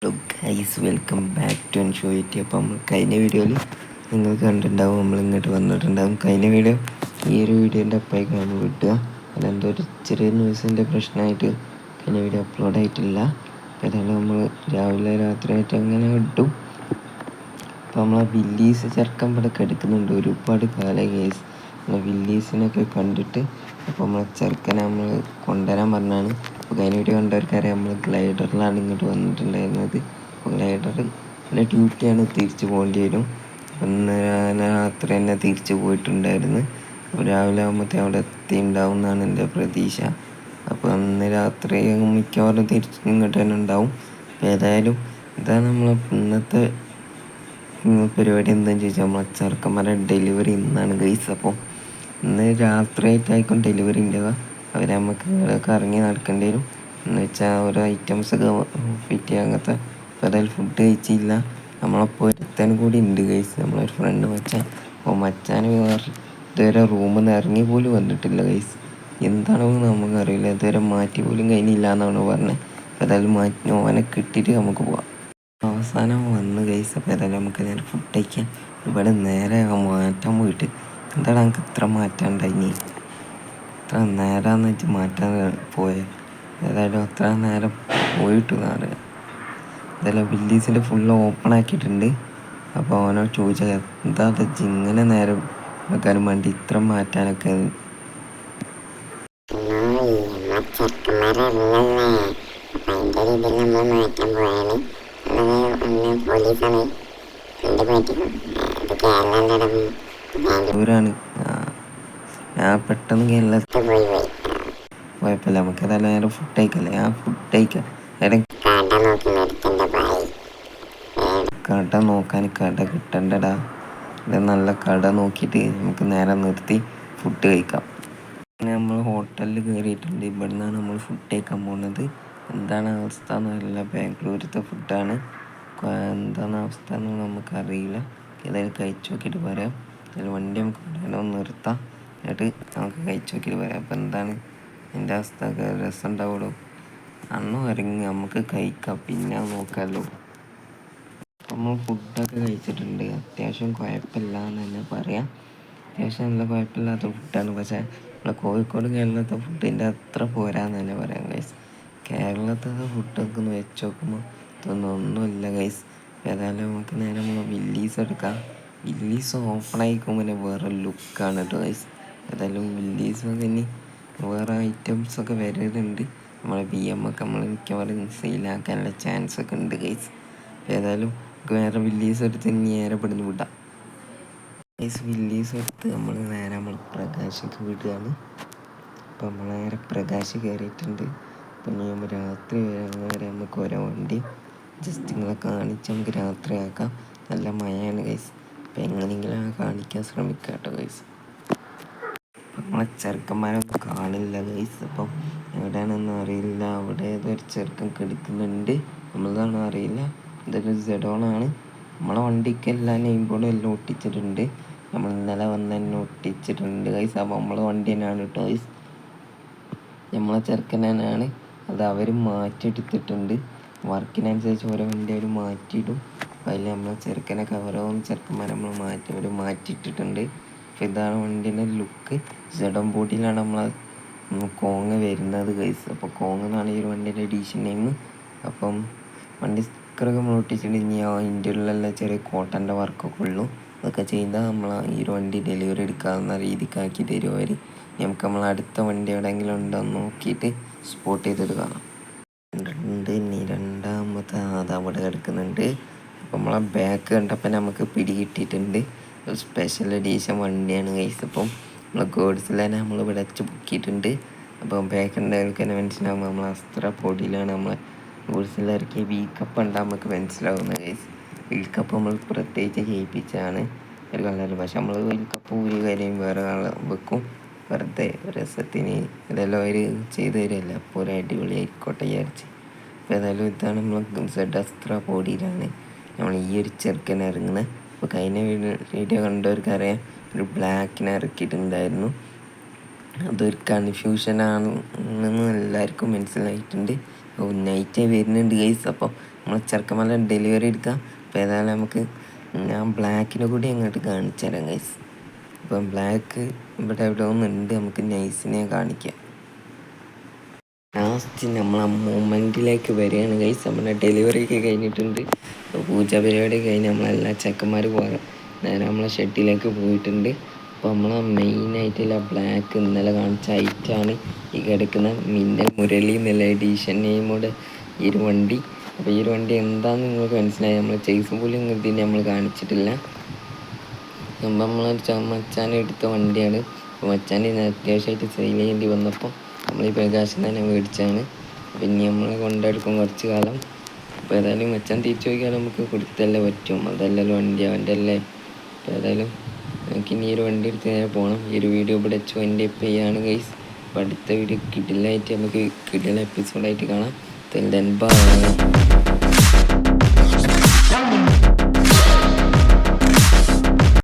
Hello guys, welcome back to എൻഷോയിറ്റി. അപ്പോൾ നമ്മൾ കഴിഞ്ഞ വീഡിയോയിൽ നിങ്ങൾ കണ്ടിട്ടുണ്ടാവും, നമ്മൾ ഇങ്ങോട്ട് വന്നിട്ടുണ്ടാവും. കഴിഞ്ഞ വീഡിയോ ഈ ഒരു വീഡിയോൻ്റെ അപ്പഴേക്കാണ് വിട്ടുക. അതെന്തോ ഒരു ചെറിയ ന്യൂസിൻ്റെ പ്രശ്നമായിട്ട് കഴിഞ്ഞ വീഡിയോ അപ്ലോഡ് ആയിട്ടില്ല. അപ്പോൾ ഏതായാലും നമ്മൾ രാവിലെ രാത്രിയായിട്ട് അങ്ങനെ വിട്ടു. അപ്പോൾ നമ്മളെ വില്ലീസ് ചെറുക്കൻ ഇവിടെ കിടക്കുന്നുണ്ട്. ഒരുപാട് കാലമായി ഗൈസ് നമ്മളെ വില്ലീസിനൊക്കെ കണ്ടിട്ട്. അപ്പോൾ നമ്മളെ ചെറുക്കനെ നമ്മൾ കൊണ്ടുവരാൻ പറഞ്ഞാണ്. അപ്പോൾ കഴിഞ്ഞ വീഡിയോ കണ്ടവർക്കറിയാം, നമ്മൾ ഗ്ലൈഡറിലാണ് ഇങ്ങോട്ട് വന്നിട്ടുണ്ടായിരുന്നത്. അപ്പോൾ ഗ്ലൈഡറിൻ്റെ ഡ്യൂട്ടിയാണ്, തിരിച്ചു പോകേണ്ടി വരും. ഇന്ന് രാത്രി തന്നെ തിരിച്ചു പോയിട്ടുണ്ടായിരുന്നു. അപ്പോൾ രാവിലെ ആകുമ്പോഴത്തേ അവിടെ എത്തിയിട്ടുണ്ടാവും എന്നാണ് എൻ്റെ പ്രതീക്ഷ. അപ്പോൾ അന്ന് രാത്രി മിക്കവാറും തിരിച്ച് ഇങ്ങോട്ട് തന്നെ ഉണ്ടാവും. അപ്പോൾ ഏതായാലും ഇതാണ് നമ്മളെ ഇന്നത്തെ പരിപാടി. എന്താണെന്ന് ചോദിച്ചാൽ നമ്മളെ ചെറുക്കന്മാരെ ഡെലിവറി ഇന്നാണ് ഗൈസ്. അപ്പോൾ ഇന്ന് രാത്രിയായിട്ടായിരിക്കും ഡെലിവറി ഉണ്ടാവുക. അവർ നമുക്ക് കറങ്ങി നടക്കേണ്ടി വരും. എന്ന് വെച്ചാൽ ഓരോ ഐറ്റംസൊക്കെ ഫിറ്റ് ചെയ്യാൻ അങ്ങനത്തെ. അപ്പോൾ അതായത് ഫുഡ് കഴിച്ചില്ല. നമ്മളപ്പോൾ ഒരുത്തൻ കൂടി ഉണ്ട് ഗൈസ്, നമ്മളൊരു ഫ്രണ്ട് മച്ചാൻ. അപ്പോൾ മച്ചാൻ ഇതുവരെ റൂമിൽ നിന്ന് ഇറങ്ങി പോലും വന്നിട്ടില്ല ഗൈസ്. എന്താണെന്ന് നമുക്കറിയില്ല. ഇതുവരെ മാറ്റി പോലും കഴിഞ്ഞില്ല എന്നാണ് പറഞ്ഞത്. അപ്പോൾ ഏതായാലും മാറ്റി ഓനെ കിട്ടിയിട്ട് നമുക്ക് പോവാം. അവസാനം വന്ന് ഗൈസ്. അപ്പോൾ ഏതായാലും നമുക്ക് നേരെ ഫുഡ് കഴിക്കാം. ഇവിടെ നേരെ മാറ്റാൻ പോയിട്ട് എന്താണ് നമുക്ക് ഇത്ര മാറ്റാണ്ടായി, ഇത്ര നേരമെന്ന് വെച്ച് മാറ്റാൻ പോയത്. ഏതായാലും അത്ര നേരം പോയിട്ട് അറിയാം. ഏതായാലും വില്ലീസിൻ്റെ ഫുള്ള് ഓപ്പൺ ആക്കിയിട്ടുണ്ട്. അപ്പോൾ അവനോട് ചോദിച്ചാൽ എന്താ ഇങ്ങനെ നേരം വെക്കാനും വേണ്ടി ഇത്ര മാറ്റാനൊക്കെ. ദൂരാണ്. ഞാൻ പെട്ടെന്ന് കേരളത്തിൽ കുഴപ്പമില്ല, നമുക്ക് ഏതായാലും നേരെ ഫുഡ് കഴിക്കല്ലേ. ഫുഡ് കഴിക്കാം. കട നോക്കാൻ കട കിട്ടണ്ടടാ. ഇത് നല്ല കട നോക്കിയിട്ട് നമുക്ക് നേരെ നിർത്തി ഫുഡ് കഴിക്കാം. പിന്നെ നമ്മൾ ഹോട്ടലിൽ കയറിയിട്ടുണ്ട്. ഇവിടെ നിന്നാണ് നമ്മൾ ഫുഡ് കഴിക്കാൻ പോകുന്നത്. എന്താണ് അവസ്ഥ എന്നറിയില്ല. ബാംഗ്ലൂരത്തെ ഫുഡാണ്. എന്താണ് അവസ്ഥ എന്ന് നമുക്കറിയില്ല. ഏതായാലും കഴിച്ചു നോക്കിയിട്ട് പറയാം. അതിൽ വണ്ടി നമുക്ക് ഇവിടെ നിർത്താം, എന്നിട്ട് നമുക്ക് കഴിച്ചു നോക്കിയിട്ട് പറയാം. അപ്പോൾ എന്താണ് എൻ്റെ അവസ്ഥ, രസം ഉണ്ടാവുള്ളൂ. അന്ന് ഇറങ്ങി നമുക്ക് കഴിക്കാം, പിന്നെ നോക്കാമല്ലോ. നമ്മൾ ഫുഡൊക്കെ കഴിച്ചിട്ടുണ്ട്. അത്യാവശ്യം കുഴപ്പമില്ല എന്ന് തന്നെ പറയാം. അത്യാവശ്യം നല്ല കുഴപ്പമില്ലാത്ത ഫുഡാണ്. പക്ഷേ നമ്മളെ കോഴിക്കോട് കേരളത്തെ ഫുഡിൻ്റെ അത്ര പോരാന്ന് തന്നെ പറയാം ഗൈസ്. കേരളത്തെ ഫുഡൊക്കെ ഒന്ന് വെച്ച് നോക്കുമ്പോൾ ഇതൊന്നും ഒന്നുമില്ല ഗൈസ്. ഏതായാലും നമുക്ക് നേരെ നമ്മൾ വില്ലീസ് എടുക്കാം. വില്ലീസ് ഓപ്പൺ ആയിക്കുമ്പോൾ പിന്നെ വേറെ ലുക്കാണ് കേട്ടോ ഗൈസ്. ഏതായാലും വില്ലീസ് ഇനി വേറെ ഐറ്റംസൊക്കെ വരുന്നുണ്ട്. നമ്മളെ ഒക്കെ നമ്മൾ മിക്കവാറും സെയിലാക്കാനുള്ള ചാൻസൊക്കെ ഉണ്ട് ഗൈസ്. ഏതായാലും വേറെ വില്ലീസ് എടുത്ത് നേരെ പെടുന്ന് വിടാം ഗൈസ്. വില്ലീസ് എടുത്ത് നമ്മൾ നേരെ നമ്മൾ പ്രകാശിക്ക് വിടുകയാണ്. അപ്പോൾ നമ്മൾ നേരെ പ്രകാശ് കയറിയിട്ടുണ്ട്. അപ്പം നമ്മൾ രാത്രി വരെ നമുക്ക് ഓരോ വണ്ടി ജസ്റ്റ് നിങ്ങളെ കാണിച്ച് നമുക്ക് രാത്രിയാക്കാം. നല്ല മഴയാണ് ഗൈസ്. അപ്പം എങ്ങനെയെങ്കിലും കാണിക്കാൻ ശ്രമിക്കാം കേട്ടോ ഗൈസ്. നമ്മളെ ചെറുക്കന്മാരൊന്നും കാണില്ല ഗൈസ്. അപ്പം എവിടെയാണെന്ന് അറിയില്ല. അവിടെ ഏതൊരു ചെറുക്കൻ കിടക്കുന്നുണ്ട്. നമ്മളതാണോ അറിയില്ല. ഇതൊരു സെഡോണാണ്. നമ്മളെ വണ്ടിക്ക് എല്ലാം നെയിം ബോർഡും എല്ലാം ഒട്ടിച്ചിട്ടുണ്ട്. നമ്മൾ ഇന്നലെ വന്ന് തന്നെ ഒട്ടിച്ചിട്ടുണ്ട് ഗൈസ്. അപ്പോൾ നമ്മളെ വണ്ടി തന്നെയാണ് കേട്ടോ ഗൈസ്. നമ്മളെ ചെറുക്കൻ തന്നെയാണ്. അത് അവർ മാറ്റിയെടുത്തിട്ടുണ്ട്. വർക്കിനനുസരിച്ച് ഓരോ വണ്ടി അവർ മാറ്റിയിടും. അപ്പോൾ അതിൽ നമ്മളെ ചെറുക്കനൊക്കെ ഓരോന്ന് ചെറുക്കന്മാരെ നമ്മൾ മാറ്റിയിട്ടിട്ടുണ്ട്. അപ്പോൾ ഇതാണ് വണ്ടീൻ്റെ ലുക്ക്. സെഡൻ ബോഡിയിലാണ് നമ്മളെ കോങ് വരുന്നത് ഗൈസ്. അപ്പോൾ കോങ് എന്നാണ് ഈ ഒരു വണ്ടീൻ്റെ എഡീഷൻ നെയിം. അപ്പം വണ്ടി സ്റ്റിക്കറൊക്കെ നമ്മൾ ഒട്ടിച്ചിട്ട് ഇനി ഇന്ത്യയിലുള്ള ചെറിയ കോട്ടൻ്റെ വർക്കൊക്കെ ഉള്ളൂ. അതൊക്കെ ചെയ്താൽ നമ്മൾ ഈ ഒരു വണ്ടി ഡെലിവറി എടുക്കാവുന്ന രീതിക്കാക്കി തരും അവർ. നമുക്ക് നമ്മൾ അടുത്ത വണ്ടി എവിടെയെങ്കിലും ഉണ്ടോ എന്ന് നോക്കിയിട്ട് സ്പോട്ട് ചെയ്തിട്ട് കാണാം. ഇനി രണ്ടാമത്തെ അവിടെ കിടക്കുന്നുണ്ട്. അപ്പോൾ നമ്മളെ ബാക്ക് കണ്ടപ്പോൾ നമുക്ക് പിടികിട്ടിയിട്ടുണ്ട്. ഒരു സ്പെഷ്യൽ എഡീഷൻ വണ്ടിയാണ് ഗൈസ്. അപ്പം നമ്മൾ ഗോഡ്സിൽ തന്നെ നമ്മൾ ഇവിടെ വെച്ച് ബുക്കിയിട്ടുണ്ട്. അപ്പോൾ ബാക്ക് ഉണ്ടായിരിക്കും തന്നെ മനസ്സിലാകുമ്പോൾ നമ്മൾ അസ്ത്ര പൊടിയിലാണ് നമ്മൾ ഗോഡ്സിൽ ഇറക്കിയ വീക്കപ്പ് ഉണ്ടാകുമ്പോൾ നമുക്ക് മനസ്സിലാവുന്നത് ഗൈസ്. വീൽക്കപ്പ് നമ്മൾ പ്രത്യേകിച്ച് ചെയ്യിപ്പിച്ചാണ് ഒരു കളർ. പക്ഷെ നമ്മൾ വീൽക്കപ്പ് ഒരു കാര്യം വേറെ കളർ വെക്കും, വെറുതെ രസത്തിന്. ഇതെല്ലാം അവർ ചെയ്ത് തരില്ല. അപ്പോൾ ഒരു അടിപൊളിയായിക്കോട്ടെ വിചാരിച്ച്. അപ്പോൾ ഏതായാലും ഇതാണ് നമ്മൾ സെഡ് അസ്ത്ര ബോഡിയിലാണ് നമ്മൾ ഈ ഒരു ചെറുക്കൻ ഇറങ്ങുന്നത്. അപ്പോൾ കഴിഞ്ഞ വീഡിയോ കണ്ടവർക്കറിയാം, ഒരു ബ്ലാക്കിനെ ഇറക്കിയിട്ടുണ്ടായിരുന്നു. അതൊരു കൺഫ്യൂഷനാണെന്ന് എല്ലാവർക്കും മനസ്സിലായിട്ടുണ്ട്. നൈറ്റ് വരുന്നുണ്ട് ഗൈസ്. അപ്പോൾ നമ്മൾ ചെറുക്കന്മാരെ ഡെലിവറി എടുക്കാം. അപ്പോൾ ഏതായാലും നമുക്ക് ഞാൻ ബ്ലാക്കിനെ കൂടി അങ്ങോട്ട് കാണിച്ചു തരാം ഗൈസ്. ഇപ്പം ബ്ലാക്ക് ഇവിടെ എവിടെ ഒന്നുണ്ട്, നമുക്ക് നൈസിനെ കാണിക്കാം. ലാസ്റ്റ് നമ്മൾ ആ മൊമെൻറ്റിലേക്ക് വരികയാണ് ഗൈസ്. നമ്മുടെ ഡെലിവറി ഒക്കെ കഴിഞ്ഞിട്ടുണ്ട്. പൂജ പരിപാടി കഴിഞ്ഞ് നമ്മളെല്ലാ ചെക്കന്മാർ പോകാം നേരെ നമ്മളെ ഷെഡിലേക്ക് പോയിട്ടുണ്ട്. അപ്പോൾ നമ്മളെ മെയിനായിട്ടുള്ള ബ്ലാക്ക് ഇന്നലെ കാണിച്ച ഐറ്റാണ് ഈ കിടക്കുന്ന മിന്നൽ മുരളി എന്നുള്ള എഡീഷൻ നെയിമോടെ ഈ ഒരു വണ്ടി. അപ്പോൾ ഈ ഒരു വണ്ടി എന്താണെന്ന് നിങ്ങൾക്ക് മനസ്സിലായി. നമ്മൾ ചേസ് പോലും ഇതിൻ്റെ നമ്മൾ കാണിച്ചിട്ടില്ല. മുമ്പ് നമ്മളൊരു മച്ചാൻ എടുത്ത വണ്ടിയാണ്. അപ്പോൾ മച്ചാൻ അത്യാവശ്യമായിട്ട് സെയിൽ ചെയ്യേണ്ടി വന്നപ്പോൾ നമ്മൾ ഈ പ്രകാശം തന്നെ മേടിച്ചാണ്. പിന്നെ നമ്മൾ കൊണ്ടെടുക്കും കുറച്ച് കാലം. അപ്പോൾ ഏതായാലും മച്ചാൻ തിരിച്ചു പോയിക്കാൻ നമുക്ക് കൊടുത്തല്ലേ പറ്റും, അതല്ലല്ലോ വണ്ടി അവൻ്റെ അല്ലേ. അപ്പോൾ ഏതായാലും നമുക്ക് ഇനി ഒരു വണ്ടി എടുത്ത് നേരെ പോകണം. ഈ ഒരു വീഡിയോ ഇവിടെ വെച്ച് എൻ്റെ ഇപ്പം ചെയ്യാണ് ഗൈസ്. അപ്പോൾ അടുത്ത വീഡിയോ കിടിലായിട്ട് നമുക്ക് കിടില എപ്പിസോഡായിട്ട് കാണാം. ബൈ.